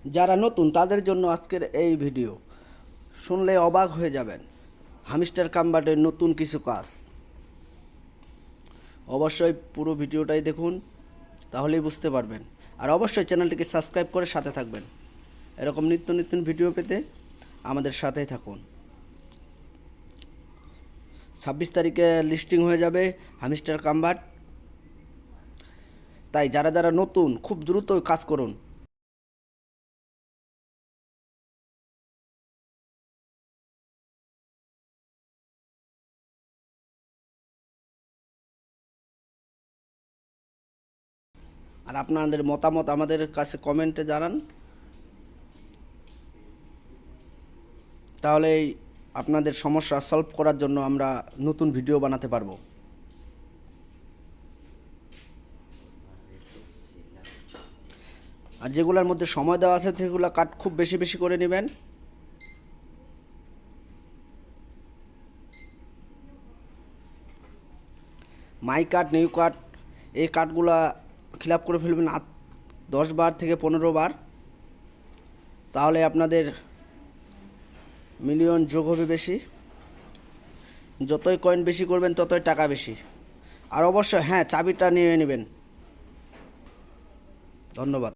যারা নতুন তাদের জন্য আজকের এই ভিডিও শুনলে অবাক হয়ে যাবেন। হামিস্টার কামবাটের নতুন কিছু কাজ, অবশ্যই পুরো ভিডিওটাই দেখুন, তাহলেই বুঝতে পারবেন। আর অবশ্যই চ্যানেলটিকে সাবস্ক্রাইব করে সাথে থাকবেন। এরকম নিত্য নতুন ভিডিও পেতে আমাদের সাথেই থাকুন। 26 তারিখে লিস্টিং হয়ে যাবে হামিস্টার কামবাট। তাই যারা যারা নতুন খুব দ্রুত কাজ করুন। আর আপনাদের মতামত আমাদের কাছে কমেন্টে জানান, তাহলেই আপনাদের সমস্যা সলভ করার জন্য আমরা নতুন ভিডিও বানাতে পারবো। আর যেগুলোর মধ্যে সময় দেওয়া আছে সেগুলো কাট খুব বেশি বেশি করে নেবেন। মাই কার্ড, নিউ কার্ড, এই কার্ডগুলা ফিল আপ করে ফেলবেন 10 বার থেকে 15 বার। তাহলে আপনাদের মিলিয়ন যোগ হবে বেশি। যতই কয়েন বেশি করবেন ততই টাকা বেশি। আর অবশ্যই হ্যাঁ, চাবিটা নিয়ে নেবেন। ধন্যবাদ।